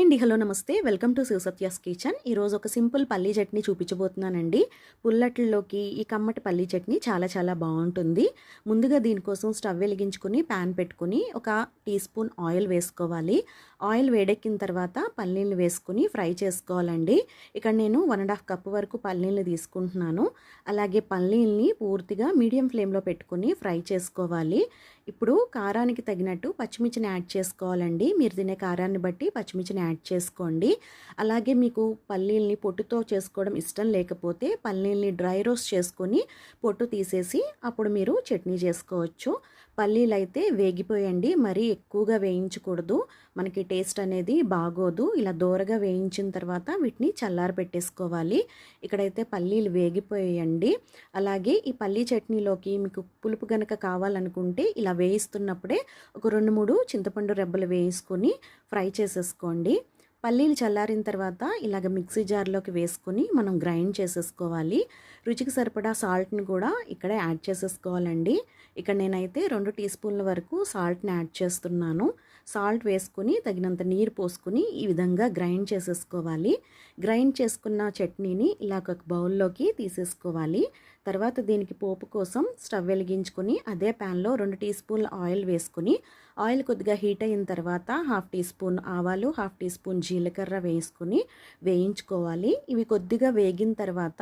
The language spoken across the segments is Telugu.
అండి. హలో నమస్తే. Welcome to Shiva Satya's kitchen. ఈరోజు ఒక సింపుల్ పల్లీ చట్నీ చూపించబోతున్నానండి. పుల్లట్లలోకి ఈ కమ్మటి పల్లీ చట్నీ చాలా చాలా బాగుంటుంది. ముందుగా దీనికోసం స్టవ్ వెలిగించుకుని ప్యాన్ పెట్టుకుని ఒక టీ స్పూన్ ఆయిల్ వేసుకోవాలి. ఆయిల్ వేడెక్కిన తర్వాత పల్లీలు వేసుకుని ఫ్రై చేసుకోవాలండి. ఇక్కడ నేను 1.5 కప్పు వరకు పల్లీలు తీసుకుంటున్నాను. అలాగే పల్లీల్ని పూర్తిగా మీడియం ఫ్లేమ్లో పెట్టుకుని ఫ్రై చేసుకోవాలి. ఇప్పుడు కారానికి తగినట్టు పచ్చిమిర్చిని యాడ్ చేసుకోవాలండి. మీరు తినే కారాన్ని బట్టి పచ్చిమిర్చిని యాడ్ చేసుకోండి. అలాగే మీకు పల్లీల్ని పొట్టుతో చేసుకోవడం ఇష్టం లేకపోతే పల్లీల్ని డ్రై రోస్ట్ చేసుకొని పొట్టు తీసేసి అప్పుడు మీరు చట్నీ చేసుకోవచ్చు. పల్లీలు అయితే వేగిపోయండి, మరీ ఎక్కువగా వేయించకూడదు, మనకి టేస్ట్ అనేది బాగోదు. ఇలా దోరగా వేయించిన తర్వాత వీటిని చల్లారి పెట్టేసుకోవాలి. ఇక్కడైతే పల్లీలు వేగిపోయాయండి. అలాగే ఈ పల్లీ చట్నీలోకి మీకు పులుపు గనక కావాలనుకుంటే ఇలా వేయిస్తున్నప్పుడే ఒక 2-3 చింతపండు రెబ్బలు వేసుకొని ఫ్రై చేసేసుకోండి. పల్లీలు చల్లారిన తర్వాత ఇలాగ మిక్సీ జార్లోకి వేసుకొని మనం గ్రైండ్ చేసేసుకోవాలి. రుచికి సరిపడా సాల్ట్ని కూడా ఇక్కడ యాడ్ చేసేసుకోవాలండి. ఇక్కడ నేనైతే 2 టీ స్పూన్ల వరకు సాల్ట్ని యాడ్ చేస్తున్నాను. సాల్ట్ వేసుకుని తగినంత నీరు పోసుకుని ఈ విధంగా గ్రైండ్ చేసేసుకోవాలి. గ్రైండ్ చేసుకున్న చట్నీని ఇలా ఒక బౌల్లోకి తీసేసుకోవాలి. తర్వాత దీనికి పోపు కోసం స్టవ్ వెలిగించుకొని అదే ప్యాన్లో 2 టీ స్పూన్ల ఆయిల్ వేసుకుని ఆయిల్ కొద్దిగా హీట్ అయిన తర్వాత 1/2 టీ స్పూన్ ఆవాలు, 1/2 టీ స్పూన్ జీలకర్ర వేసుకుని వేయించుకోవాలి. ఇవి కొద్దిగా వేగిన తర్వాత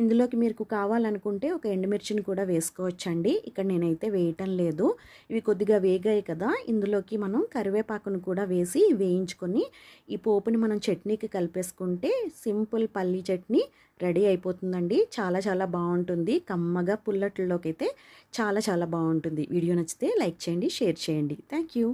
ఇందులోకి మీకు కావాలనుకుంటే ఒక ఎండుమిర్చిని కూడా వేసుకోవచ్చండి. ఇక్కడ నేనైతే వేయటం లేదు. ఇవి కొద్దిగా వేగాయి కదా, ఇందులోకి మనం కరివేపాకును కూడా వేసి వేయించుకొని ఈ పోపుని మనం చట్నీకి కలిపేసుకుంటే సింపుల్ పల్లీ చట్నీ రెడీ అయిపోతుందండి. చాలా చాలా బాగుంటుంది. కమ్మగా పుల్లట్లలోకి అయితే చాలా చాలా బాగుంటుంది. వీడియో నచ్చితే లైక్ చేయండి, షేర్ చేయండి. Thank you.